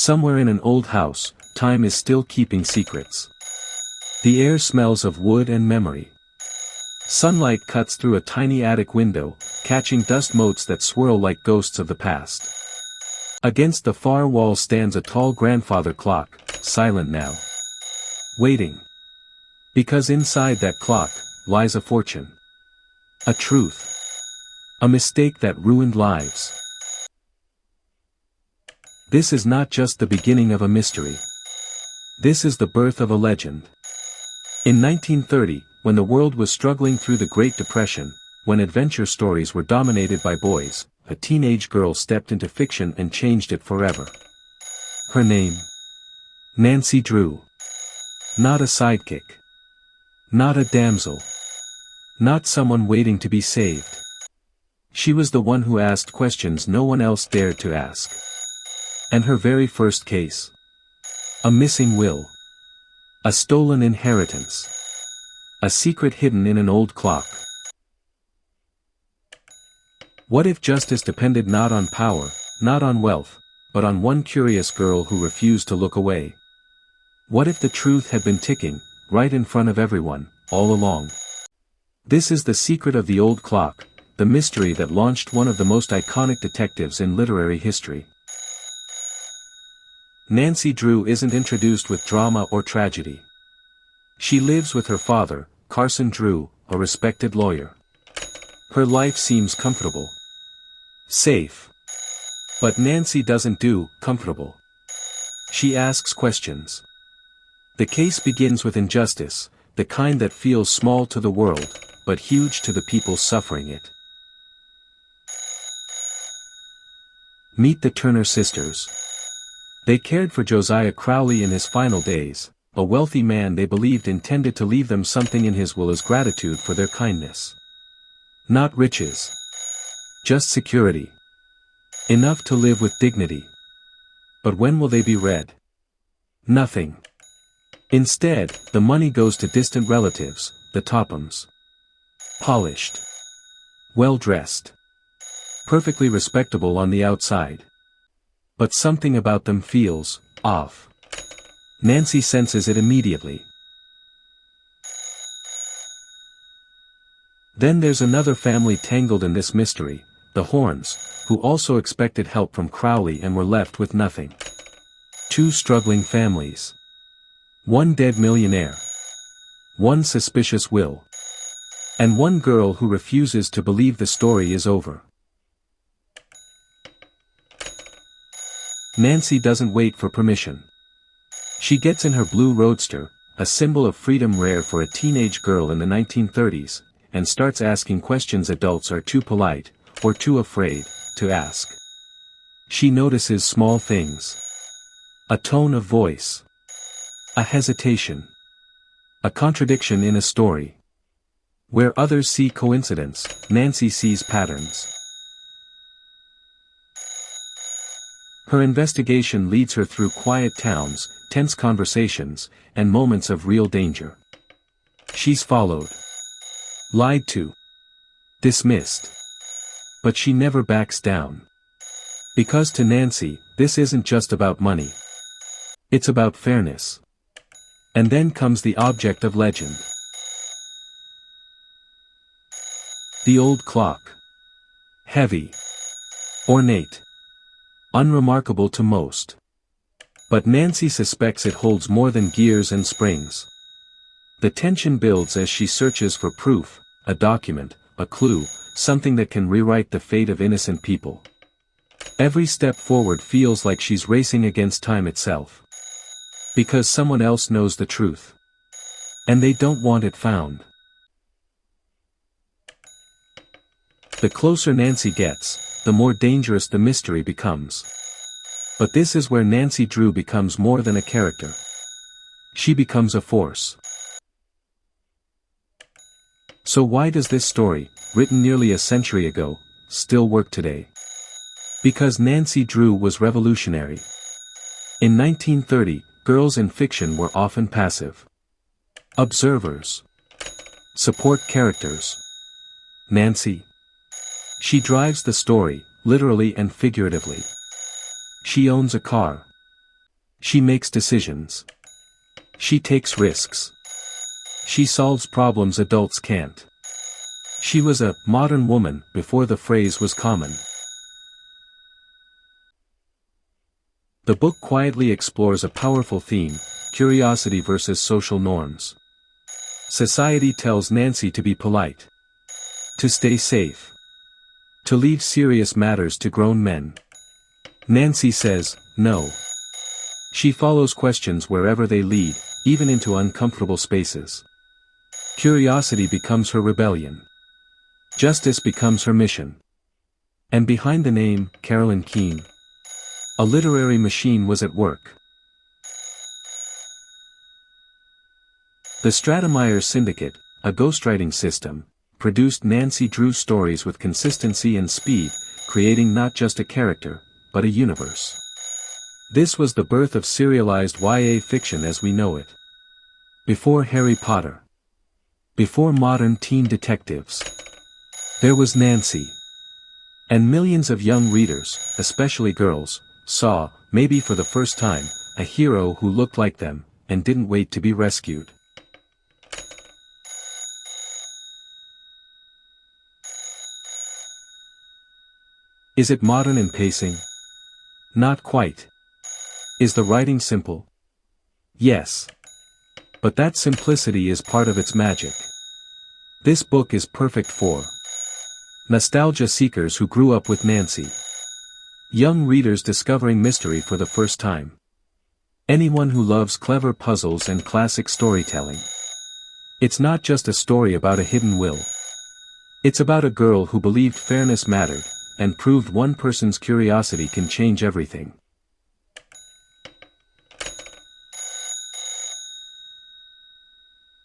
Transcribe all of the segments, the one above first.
Somewhere in an old house, time is still keeping secrets. The air smells of wood and memory. Sunlight cuts through a tiny attic window, catching dust motes that swirl like ghosts of the past. Against the far wall stands a tall grandfather clock, silent now. Waiting. Because inside that clock lies a fortune. A truth. A mistake that ruined lives. This is not just the beginning of a mystery. This is the birth of a legend. In 1930, when the world was struggling through the Great Depression, when adventure stories were dominated by boys, a teenage girl stepped into fiction and changed it forever. Her name? Nancy Drew. Not a sidekick. Not a damsel. Not someone waiting to be saved. She was the one who asked questions no one else dared to ask. And her very first case? A missing will. A stolen inheritance. A secret hidden in an old clock. What if justice depended not on power, not on wealth, but on one curious girl who refused to look away? What if the truth had been ticking, right in front of everyone, all along? This is the secret of the old clock, the mystery that launched one of the most iconic detectives in literary history. Nancy Drew isn't introduced with drama or tragedy. She lives with her father, Carson Drew, a respected lawyer. Her life seems comfortable. Safe. But Nancy doesn't do comfortable. She asks questions. The case begins with injustice, the kind that feels small to the world, but huge to the people suffering it. Meet the Turner sisters. They cared for Josiah Crowley in his final days, a wealthy man they believed intended to leave them something in his will as gratitude for their kindness. Not riches. Just security. Enough to live with dignity. But when will they be read? Nothing. Instead, the money goes to distant relatives, the Tophams. Polished. Well-dressed. Perfectly respectable on the outside. But something about them feels off. Nancy senses it immediately. Then there's another family tangled in this mystery, the Horns, who also expected help from Crowley and were left with nothing. Two struggling families. One dead millionaire. One suspicious will. And one girl who refuses to believe the story is over. Nancy doesn't wait for permission. She gets in her blue roadster, a symbol of freedom rare for a teenage girl in the 1930s, and starts asking questions adults are too polite, or too afraid, to ask. She notices small things. A tone of voice. A hesitation. A contradiction in a story. Where others see coincidence, Nancy sees patterns. Her investigation leads her through quiet towns, tense conversations, and moments of real danger. She's followed. Lied to. Dismissed. But she never backs down. Because to Nancy, this isn't just about money. It's about fairness. And then comes the object of legend. The old clock. Heavy. Ornate. Unremarkable to most. But Nancy suspects it holds more than gears and springs. The tension builds as she searches for proof, a document, a clue, something that can rewrite the fate of innocent people. Every step forward feels like she's racing against time itself. Because someone else knows the truth. And they don't want it found. The closer Nancy gets, the more dangerous the mystery becomes. But this is where Nancy Drew becomes more than a character. She becomes a force. So why does this story, written nearly a century ago, still work today? Because Nancy Drew was revolutionary. In 1930, girls in fiction were often passive. Observers. Support characters. Nancy. She drives the story, literally and figuratively. She owns a car. She makes decisions. She takes risks. She solves problems adults can't. She was a modern woman before the phrase was common. The book quietly explores a powerful theme: curiosity versus social norms. Society tells Nancy to be polite, to stay safe, to leave serious matters to grown men. Nancy says, no. She follows questions wherever they lead, even into uncomfortable spaces. Curiosity becomes her rebellion. Justice becomes her mission. And behind the name, Carolyn Keene, a literary machine was at work. The Stratemeyer Syndicate, a ghostwriting system, produced Nancy Drew stories with consistency and speed, creating not just a character, but a universe. This was the birth of serialized YA fiction as we know it. Before Harry Potter. Before modern teen detectives. There was Nancy. And millions of young readers, especially girls, saw, maybe for the first time, a hero who looked like them, and didn't wait to be rescued. Is it modern in pacing? Not quite. Is the writing simple? Yes. But that simplicity is part of its magic. This book is perfect for nostalgia seekers who grew up with Nancy. Young readers discovering mystery for the first time. Anyone who loves clever puzzles and classic storytelling. It's not just a story about a hidden will. It's about a girl who believed fairness mattered, and proved one person's curiosity can change everything.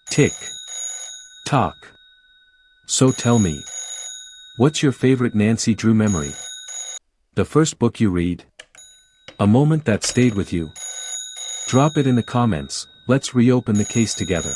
Tick. Tock. So tell me. What's your favorite Nancy Drew memory? The first book you read? A moment that stayed with you? Drop it in the comments, let's reopen the case together.